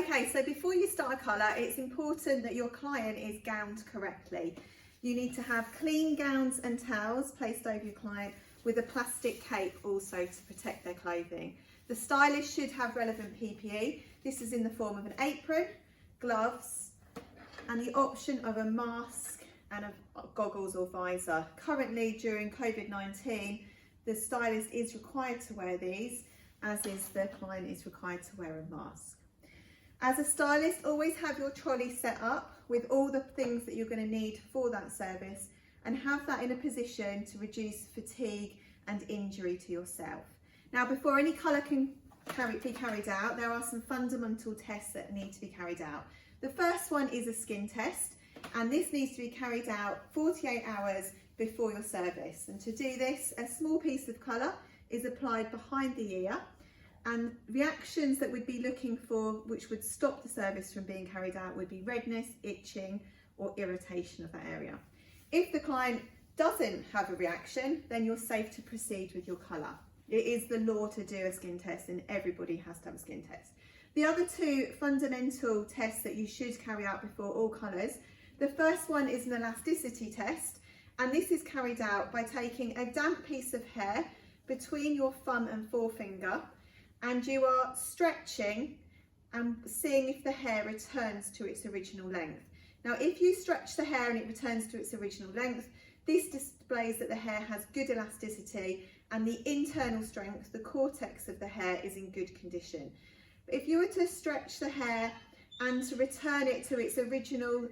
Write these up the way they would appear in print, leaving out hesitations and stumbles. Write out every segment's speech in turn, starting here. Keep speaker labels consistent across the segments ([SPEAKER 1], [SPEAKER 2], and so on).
[SPEAKER 1] Okay, so before you start a colour, it's important that your client is gowned correctly. You need to have clean gowns and towels placed over your client with a plastic cape also to protect their clothing. The stylist should have relevant PPE. This is in the form of an apron, gloves, and the option of a mask and goggles or visor. Currently, during COVID-19, the stylist is required to wear these, as is the client is required to wear a mask. As a stylist, always have your trolley set up with all the things that you're going to need for that service, and have that in a position to reduce fatigue and injury to yourself. Now, before any colour can be carried out, there are some fundamental tests that need to be carried out. The first one is a skin test, and this needs to be carried out 48 hours before your service. And to do this, a small piece of colour is applied behind the ear, and reactions that we'd be looking for which would stop the service from being carried out would be redness, itching or irritation of that area. If the client doesn't have a reaction, then you're safe to proceed with your colour. It is the law to do a skin test, and everybody has to have a skin test. The other two fundamental tests that you should carry out before all colours, the first one is an elasticity test, and this is carried out by taking a damp piece of hair between your thumb and forefinger, and you are stretching and seeing if the hair returns to its original length. Now, if you stretch the hair and it returns to its original length, this displays that the hair has good elasticity and the internal strength, the cortex of the hair, is in good condition. But if you were to stretch the hair and to return it to its original,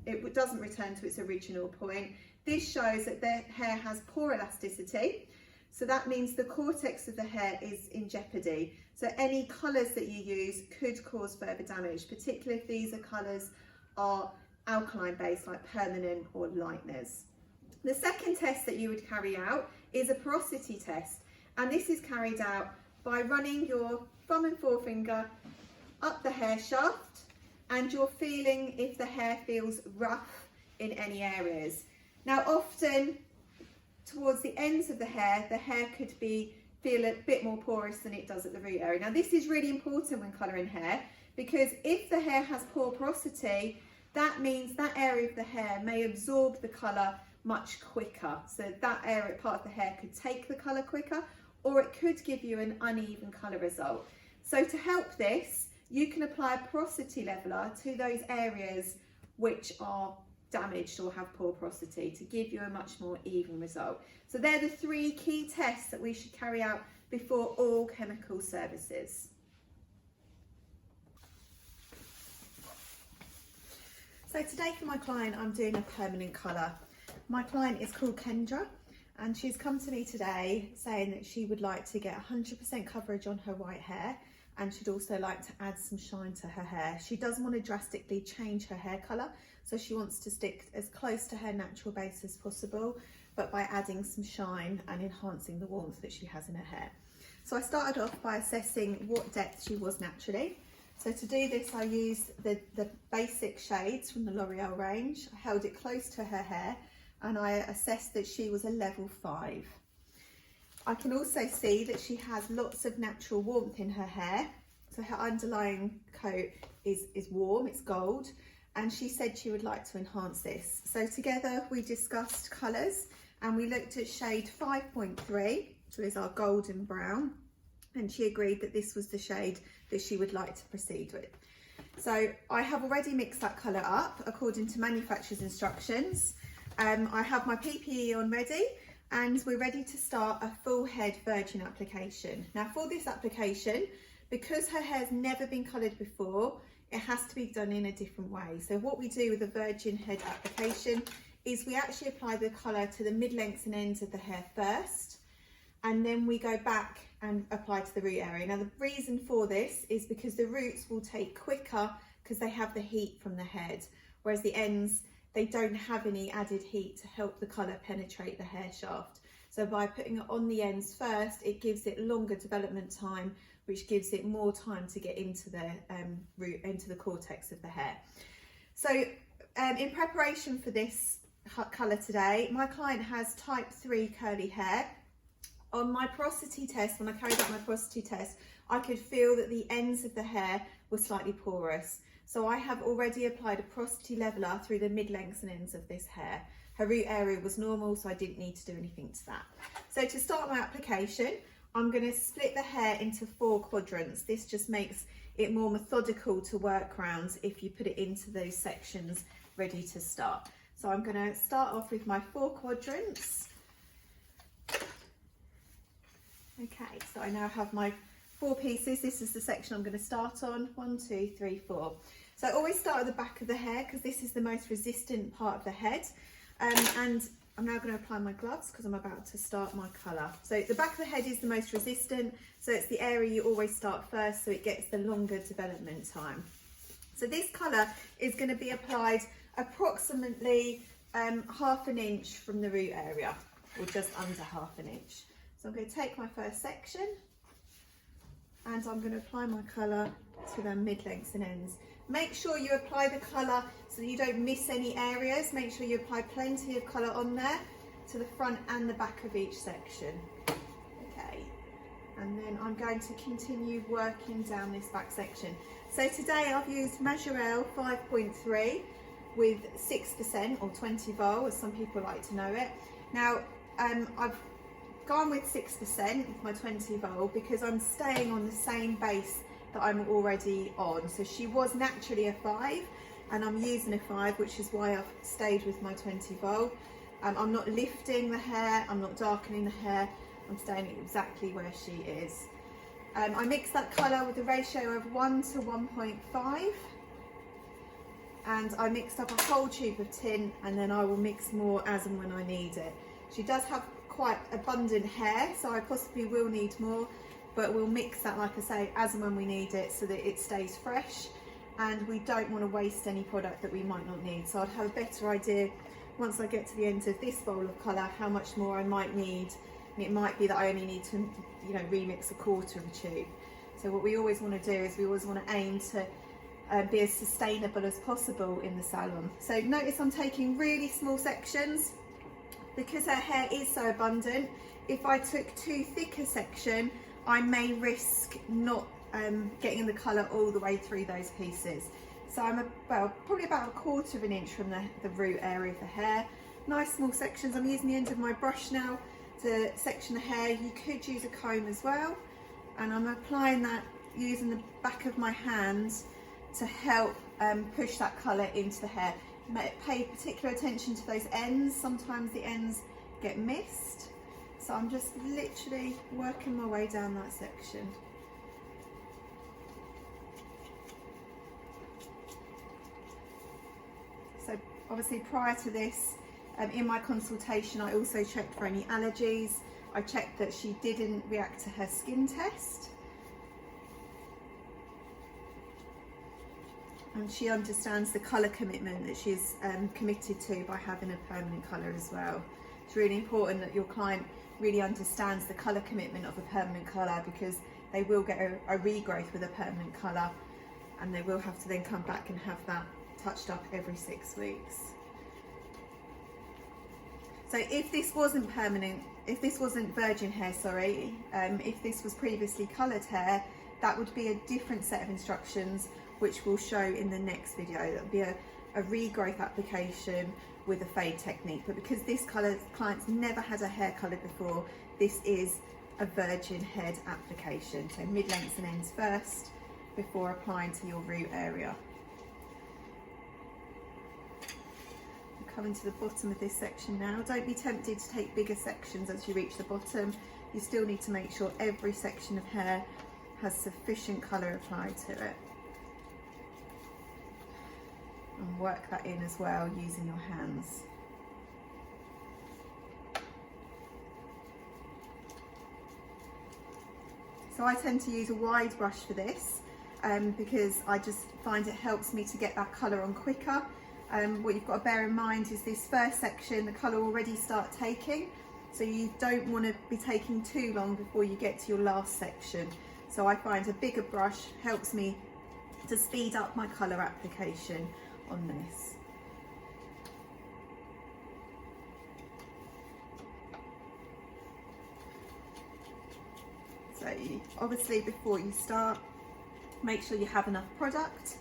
[SPEAKER 1] it doesn't return to its original point, this shows that the hair has poor elasticity. So that means the cortex of the hair is in jeopardy. So any colours that you use could cause further damage, particularly if these colours are alkaline based, like permanent or lighteners. The second test that you would carry out is a porosity test, and this is carried out by running your thumb and forefinger up the hair shaft, and you're feeling if the hair feels rough in any areas. Now, often towards the ends of the hair could feel a bit more porous than it does at the root area. Now, this is really important when colouring hair, because if the hair has poor porosity, that means that area of the hair may absorb the colour much quicker. So that area, part of the hair, could take the colour quicker, or it could give you an uneven colour result. So to help this, you can apply a porosity leveller to those areas which are damaged or have poor porosity to give you a much more even result. So they're the three key tests that we should carry out before all chemical services. So today for my client, I'm doing a permanent colour. My client is called Kendra, and she's come to me today saying that she would like to get 100% coverage on her white hair, and she'd also like to add some shine to her hair. She doesn't want to drastically change her hair colour, so she wants to stick as close to her natural base as possible, but by adding some shine and enhancing the warmth that she has in her hair. So I started off by assessing what depth she was naturally. So to do this, I used the basic shades from the L'Oreal range. I held it close to her hair, and I assessed that she was a level 5. I can also see that she has lots of natural warmth in her hair. So her underlying coat is warm, it's gold, and she said she would like to enhance this. So together we discussed colours, and we looked at shade 5.3, so is our golden brown, and she agreed that this was the shade that she would like to proceed with. So I have already mixed that colour up according to manufacturer's instructions. I have my PPE on ready, and we're ready to start a full head virgin application. Now, for this application, because her hair's never been coloured before, it has to be done in a different way. So what we do with a virgin head application is we actually apply the colour to the mid-lengths and ends of the hair first, and then we go back and apply to the root area. Now, the reason for this is because the roots will take quicker because they have the heat from the head, whereas the ends, they don't have any added heat to help the colour penetrate the hair shaft. So by putting it on the ends first, it gives it longer development time, which gives it more time to get into the root, into the cortex of the hair. So in preparation for this colour today, my client has type 3 curly hair. On my porosity test, when I carried out my porosity test, I could feel that the ends of the hair were slightly porous. So I have already applied a porosity leveler through the mid-lengths and ends of this hair. Her root area was normal, so I didn't need to do anything to that. So to start my application, I'm going to split the hair into 4 quadrants. This just makes it more methodical to work around if you put it into those sections ready to start. So I'm going to start off with my 4 quadrants. Okay, so I now have my 4 pieces. This is the section I'm going to start on. 1, 2, 3, 4. So I always start at the back of the hair because this is the most resistant part of the head. And I'm now going to apply my gloves because I'm about to start my colour. So the back of the head is the most resistant, so it's the area you always start first, so it gets the longer development time. So this colour is going to be applied approximately ½ an inch from the root area, or just under ½ an inch. So I'm going to take my first section and I'm going to apply my colour to the mid-lengths and ends. Make sure you apply the colour so that you don't miss any areas. Make sure you apply plenty of colour on there to the front and the back of each section. Okay, and then I'm going to continue working down this back section. So today I've used Majorelle 5.3 with 6% or 20 vol, as some people like to know it. Now I've gone with 6% with my 20 vol because I'm staying on the same base that I'm already on. So she was naturally a 5 and I'm using a 5, which is why I've stayed with my 20 vol. I'm not lifting the hair, I'm not darkening the hair, I'm staying exactly where she is. I mix that colour with a ratio of 1 to 1.5, and I mixed up a whole tube of tint, and then I will mix more as and when I need it. She does have quite abundant hair, so I possibly will need more, but we'll mix that, like I say, as and when we need it so that it stays fresh and we don't want to waste any product that we might not need. So I'd have a better idea once I get to the end of this bowl of colour how much more I might need, and it might be that I only need to, you know, remix a quarter of a tube. So what we always want to do is we always want to aim to be as sustainable as possible in the salon. So notice I'm taking really small sections because her hair is so abundant. If I took too thick a section, I may risk not getting the colour all the way through those pieces. So I'm probably about ½ of an inch from the root area of the hair. Nice small sections. I'm using the end of my brush now to section the hair. You could use a comb as well. And I'm applying that using the back of my hands to help push that colour into the hair. Pay particular attention to those ends. Sometimes the ends get missed. So I'm just literally working my way down that section. So obviously prior to this, in my consultation, I also checked for any allergies. I checked that she didn't react to her skin test. And she understands the colour commitment that she's committed to by having a permanent colour as well. It's really important that your client really understands the colour commitment of a permanent colour, because they will get a regrowth with a permanent colour and they will have to then come back and have that touched up every 6 weeks. So if this wasn't permanent, if this wasn't virgin hair, sorry, if this was previously coloured hair, that would be a different set of instructions which we'll show in the next video. That would be a regrowth application with a fade technique, but because this client's never had her hair coloured before, this is a virgin head application. So mid-lengths and ends first before applying to your root area. We're coming to the bottom of this section now. Don't be tempted to take bigger sections as you reach the bottom. You still need to make sure every section of hair has sufficient colour applied to it. And work that in as well using your hands. So I tend to use a wide brush for this because I just find it helps me to get that colour on quicker. What you've got to bear in mind is this first section, the colour already start taking, so you don't want to be taking too long before you get to your last section. So I find a bigger brush helps me to speed up my colour application on this. So you obviously, before you start, make sure you have enough product.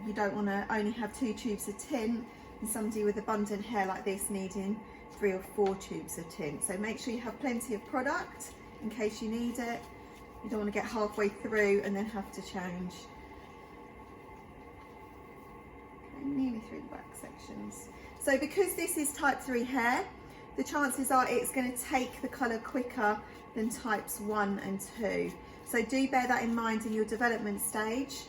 [SPEAKER 1] You don't want to only have 2 tubes of tint, and somebody with abundant hair like this needing 3 or 4 tubes of tint. So make sure you have plenty of product in case you need it. You don't want to get halfway through and then have to change. Okay, nearly through the back sections. So because this is type 3 hair, the chances are it's going to take the colour quicker than types 1 and 2. So do bear that in mind in your development stage.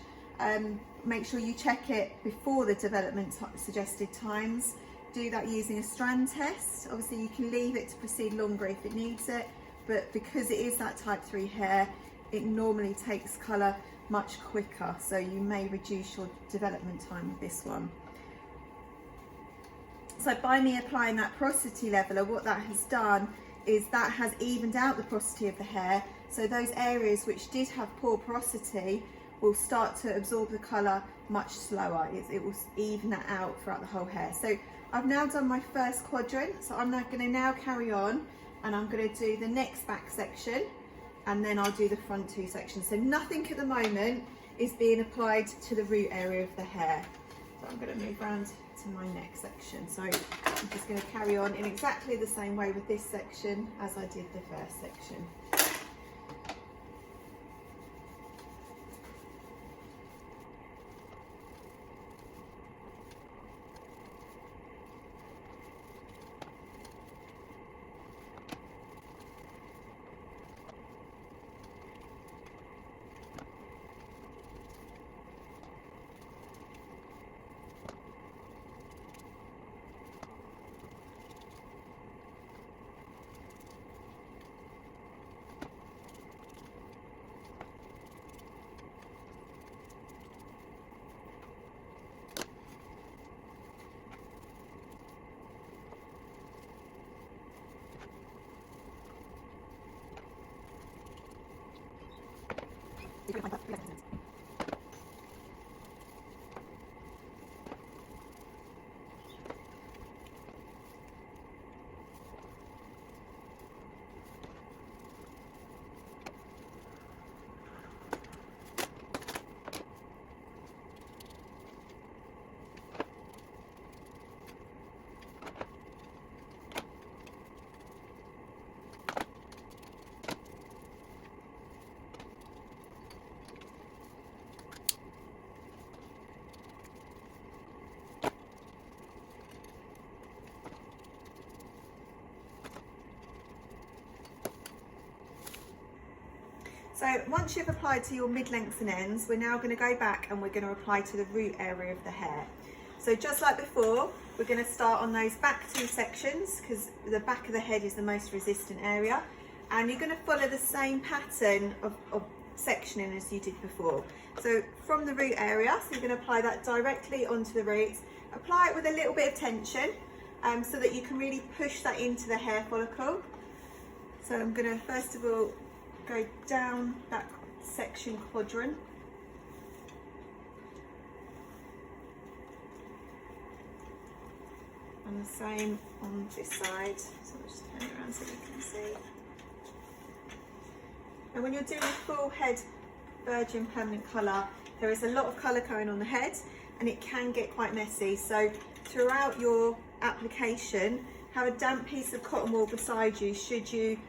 [SPEAKER 1] Make sure you check it before the development suggested times. Do that using a strand test. Obviously you can leave it to proceed longer if it needs it, but because it is that type 3 hair, it normally takes colour much quicker, so you may reduce your development time with this one. So by me applying that porosity leveler, what that has done is that has evened out the porosity of the hair, so those areas which did have poor porosity will start to absorb the colour much slower. It will even that out throughout the whole hair. So I've now done my first quadrant, so I'm going to now carry on and I'm going to do the next back section, and then I'll do the front 2 sections. So nothing at the moment is being applied to the root area of the hair. So I'm going to move around to my next section. So I'm just going to carry on in exactly the same way with this section as I did the first section. So once you've applied to your mid-lengths and ends, we're now going to go back and we're going to apply to the root area of the hair. So just like before, we're going to start on those back 2 sections because the back of the head is the most resistant area, and you're going to follow the same pattern of sectioning as you did before. So from the root area, so you're going to apply that directly onto the roots. Apply it with a little bit of tension so that you can really push that into the hair follicle. So I'm going to first of all go down that section quadrant. And the same on this side. So I'll just turn it around so you can see. And when you're doing a full head virgin permanent colour, there is a lot of colour going on the head and it can get quite messy. So throughout your application, have a damp piece of cotton wool beside you should you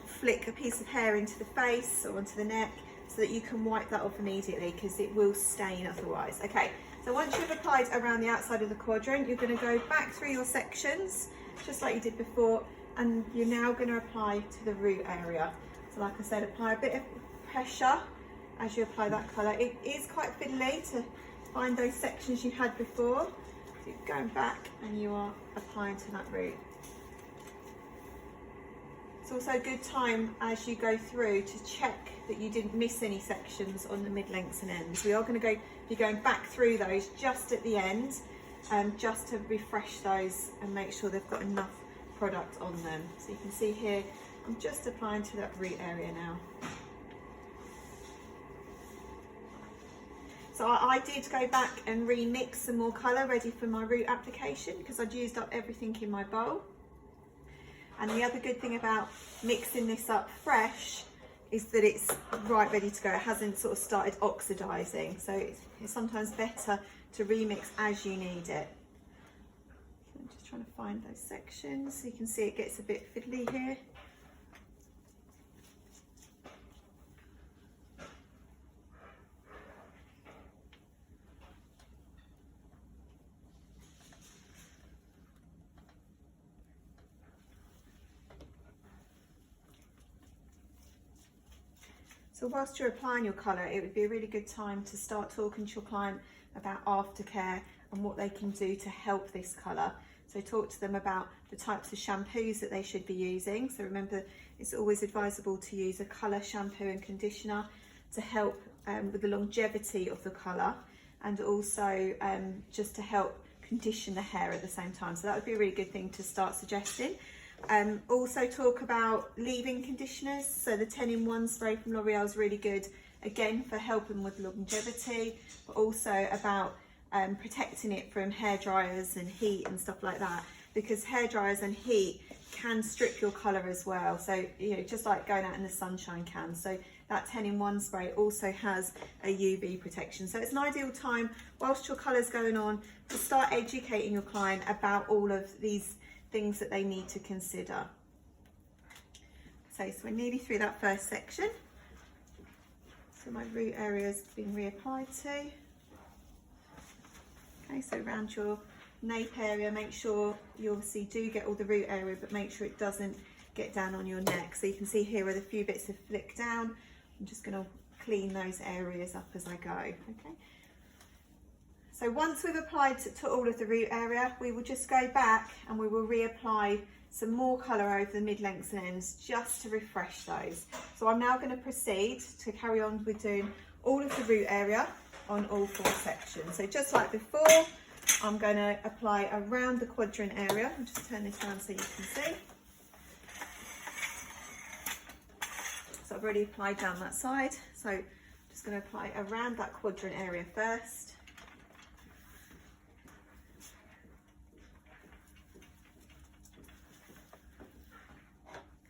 [SPEAKER 1] flick a piece of hair into the face or onto the neck, so that you can wipe that off immediately because it will stain otherwise. Okay, so once you've applied around the outside of the quadrant, you're going to go back through your sections just like you did before, and you're now going to apply to the root area. So like I said, apply a bit of pressure as you apply that colour. It is quite fiddly to find those sections you had before, so you're going back and you are applying to that root. It's also a good time as you go through to check that you didn't miss any sections on the mid-lengths and ends. We are going to be going back through those just at the end, just to refresh those and make sure they've got enough product on them. So you can see here, I'm just applying to that root area now. So I did go back and remix some more colour ready for my root application because I'd used up everything in my bowl. And the other good thing about mixing this up fresh is that it's right ready to go. It hasn't sort of started oxidizing, so it's sometimes better to remix as you need it. I'm just trying to find those sections so you can see it gets a bit fiddly here. So whilst you're applying your colour, it would be a really good time to start talking to your client about aftercare and what they can do to help this colour. So talk to them about the types of shampoos that they should be using. So remember, it's always advisable to use a colour shampoo and conditioner to help with the longevity of the colour, and also just to help condition the hair at the same time. So that would be a really good thing to start suggesting. Also talk about leave-in conditioners. So the 10-in-1 spray from L'Oreal is really good, again, for helping with longevity, but also about protecting it from hair dryers and heat and stuff like that, because hair dryers and heat can strip your colour as well. So, you know, just like going out in the sunshine can. So that 10-in-1 spray also has a UV protection. So it's an ideal time whilst your colour's going on to start educating your client about all of these things that they need to consider. So we're nearly through that first section. So my root area's been reapplied to. Okay, so around your nape area, make sure you obviously do get all the root area, but make sure it doesn't get down on your neck. So you can see here where the few bits have flicked down. I'm just going to clean those areas up as I go. Okay. So once we've applied to all of the root area, we will just go back and we will reapply some more colour over the mid-lengths and ends just to refresh those. So I'm now going to proceed to carry on with doing all of the root area on all 4 sections. So just like before, I'm going to apply around the quadrant area. I'll just turn this around so you can see. So I've already applied down that side. So I'm just going to apply around that quadrant area first.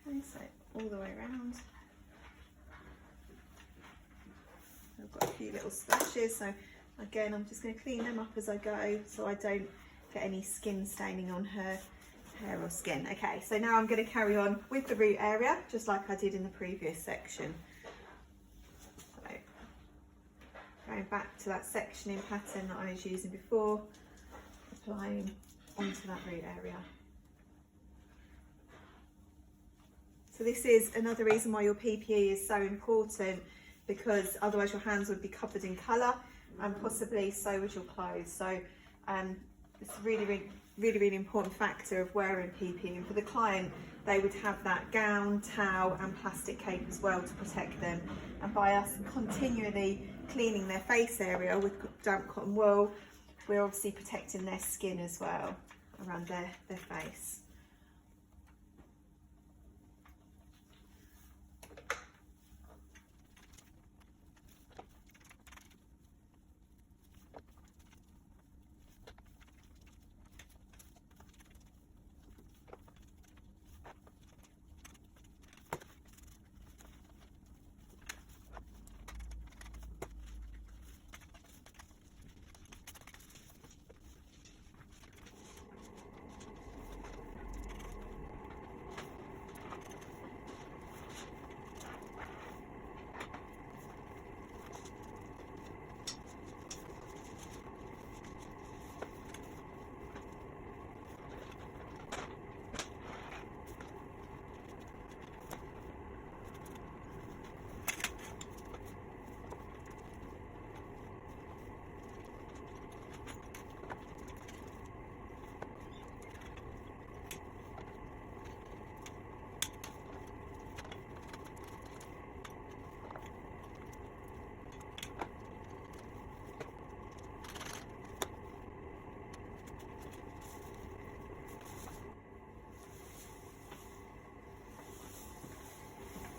[SPEAKER 1] Okay, so all the way around. I've got a few little splashes, so again I'm just going to clean them up as I go so I don't get any skin staining on her hair or skin. Okay, so now I'm going to carry on with the root area just like I did in the previous section. So going back to that sectioning pattern that I was using before, applying onto that root area. So this is another reason why your PPE is so important, because otherwise your hands would be covered in colour, and possibly so would your clothes. So it's a really important factor of wearing PPE. And for the client, they would have that gown, towel and plastic cape as well to protect them. And by us continually cleaning their face area with damp cotton wool, we're obviously protecting their skin as well around their face.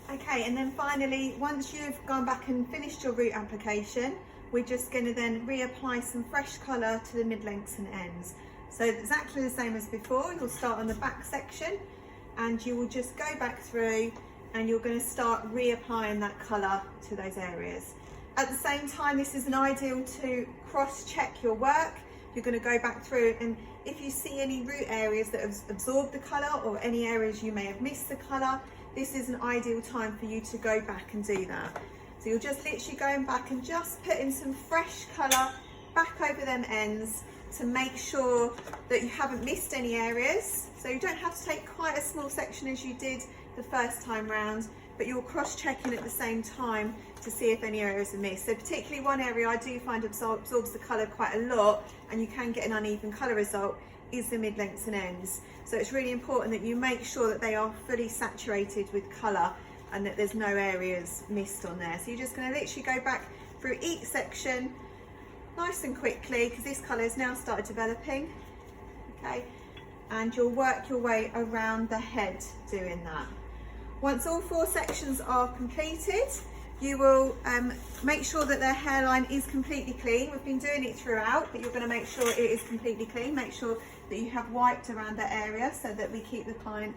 [SPEAKER 1] Okay, and then finally, once you've gone back and finished your root application, we're just going to then reapply some fresh colour to the mid-lengths and ends. So exactly the same as before, you'll start on the back section and you will just go back through and you're going to start reapplying that colour to those areas. At the same time, this is an ideal to cross-check your work. You're going to go back through, and if you see any root areas that have absorbed the colour or any areas you may have missed the colour, this is an ideal time for you to go back and do that. So you're just literally going back and just putting some fresh colour back over them ends to make sure that you haven't missed any areas. So you don't have to take quite a small section as you did the first time round, but you're cross-checking at the same time to see if any areas are missed. So particularly one area I do find absorbs the colour quite a lot, and you can get an uneven colour result, is the mid-lengths and ends. So it's really important that you make sure that they are fully saturated with colour and that there's no areas missed on there. So you're just going to literally go back through each section nice and quickly, because this colour has now started developing, okay, and you'll work your way around the head doing that. Once all 4 sections are completed, you will make sure that their hairline is completely clean. We've been doing it throughout, but you're going to make sure it is completely clean. Make sure that you have wiped around that area so that we keep the client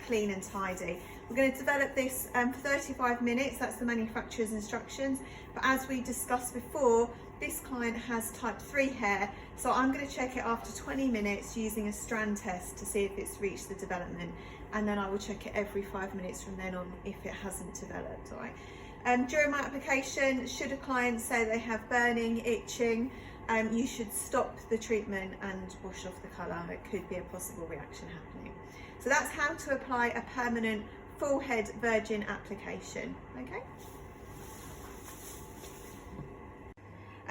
[SPEAKER 1] clean and tidy. We're going to develop this for 35 minutes, that's the manufacturer's instructions, but as we discussed before, this client has type 3 hair, so I'm going to check it after 20 minutes using a strand test to see if it's reached the development, and then I will check it every 5 minutes from then on if it hasn't developed. All right. During my application, should a client say they have burning, itching, you should stop the treatment and wash off the colour. It could be a possible reaction happening. So that's how to apply a permanent full head virgin application. Okay.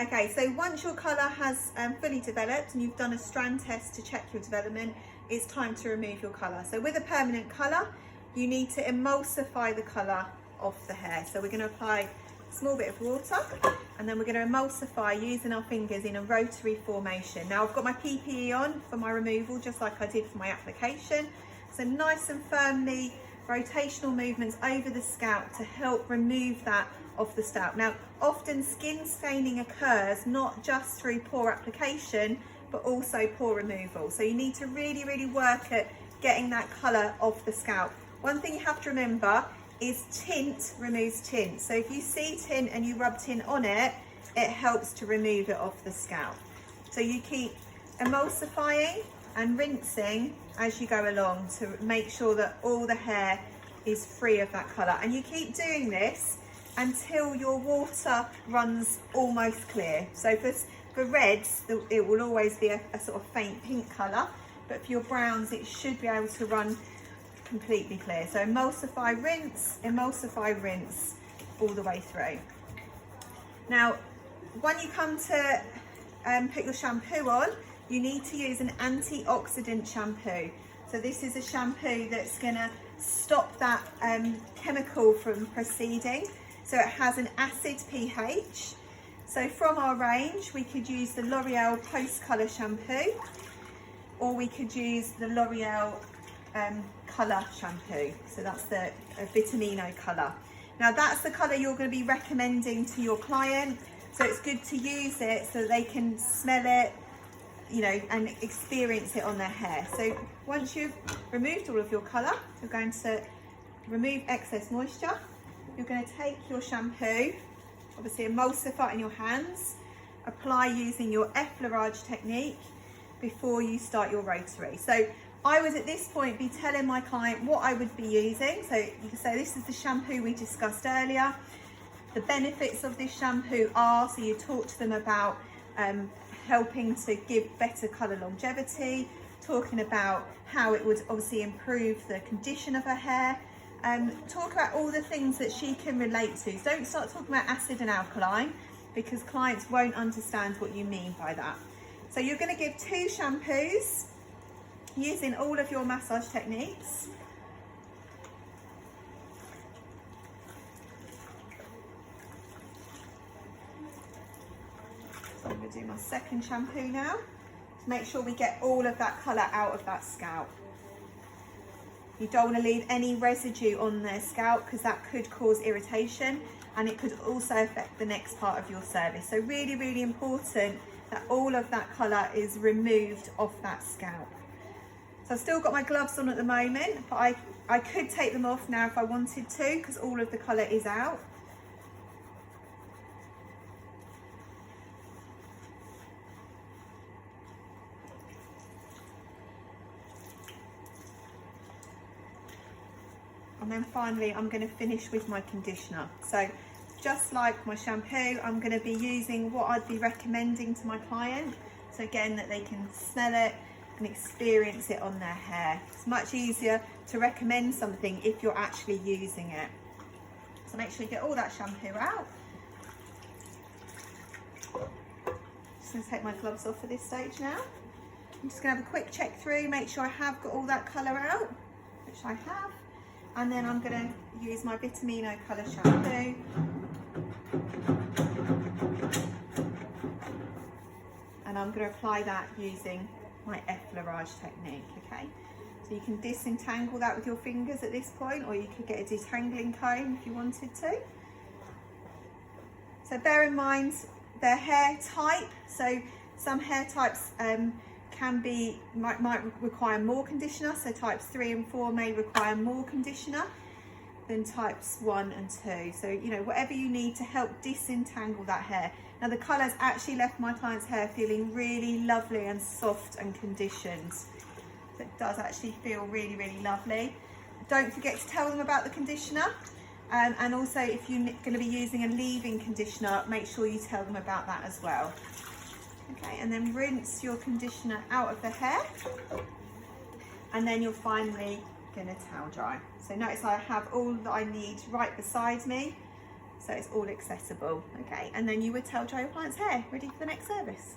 [SPEAKER 1] Okay, so once your colour has fully developed and you've done a strand test to check your development, it's time to remove your colour. So with a permanent colour, you need to emulsify the colour of the hair. So we're going to apply a small bit of water, and then we're going to emulsify using our fingers in a rotary formation. Now I've got my PPE on for my removal, just like I did for my application. So nice and firmly rotational movements over the scalp to help remove that off the scalp. Now often skin staining occurs not just through pore application but also pore removal, so you need to really work at getting that colour off the scalp. One thing you have to remember is tint removes tint, so if you see tint and you rub tint on it, it helps to remove it off the scalp. So you keep emulsifying and rinsing as you go along to make sure that all the hair is free of that colour, and you keep doing this until your water runs almost clear. So for reds, it will always be a sort of faint pink colour, but for your browns, it should be able to run completely clear. So emulsify, rinse all the way through. Now, when you come to put your shampoo on, you need to use an antioxidant shampoo. So this is a shampoo that's going to stop that chemical from proceeding. So it has an acid pH. So from our range, we could use the L'Oreal Post Colour shampoo, or we could use the L'Oreal Colour shampoo. So that's the Vitamino Colour. Now that's the colour you're going to be recommending to your client. So it's good to use it so they can smell it, you know, and experience it on their hair. So once you've removed all of your colour, you're going to remove excess moisture. You're going to take your shampoo, obviously emulsify it in your hands, apply using your effleurage technique before you start your rotary. So I would at this point be telling my client what I would be using. So you can say this is the shampoo we discussed earlier. The benefits of this shampoo are, so you talk to them about helping to give better colour longevity, talking about how it would obviously improve the condition of her hair, talk about all the things that she can relate to. So don't start talking about acid and alkaline, because clients won't understand what you mean by that. So you're going to give 2 shampoos using all of your massage techniques. So I'm going to do my second shampoo now to make sure we get all of that colour out of that scalp. You don't want to leave any residue on their scalp, because that could cause irritation, and it could also affect the next part of your service. So really important that all of that colour is removed off that scalp. So I've still got my gloves on at the moment, but I I could take them off now if I wanted to, because all of the colour is out. And then finally, I'm going to finish with my conditioner. So just like my shampoo, I'm going to be using what I'd be recommending to my client. So again, that they can smell it and experience it on their hair. It's much easier to recommend something if you're actually using it. So make sure you get all that shampoo out. Just going to take my gloves off for this stage now. I'm just going to have a quick check through, make sure I have got all that colour out, which I have. And then I'm going to use my Vitamino Colour Shampoo. And I'm going to apply that using my effleurage technique, okay? So you can disentangle that with your fingers at this point, or you could get a detangling comb if you wanted to. So bear in mind their hair type. So some hair types might require more conditioner, so types 3 and 4 may require more conditioner than types 1 and 2. So, you know, whatever you need to help disentangle that hair. Now the colours actually left my client's hair feeling really lovely and soft and conditioned. So it does actually feel really, really lovely. Don't forget to tell them about the conditioner. And also, if you're going to be using a leave-in conditioner, make sure you tell them about that as well. Okay, and then rinse your conditioner out of the hair, and then you're finally going to towel dry. So notice I have all that I need right beside me, so it's all accessible. Okay, and then you would towel dry your client's hair, ready for the next service.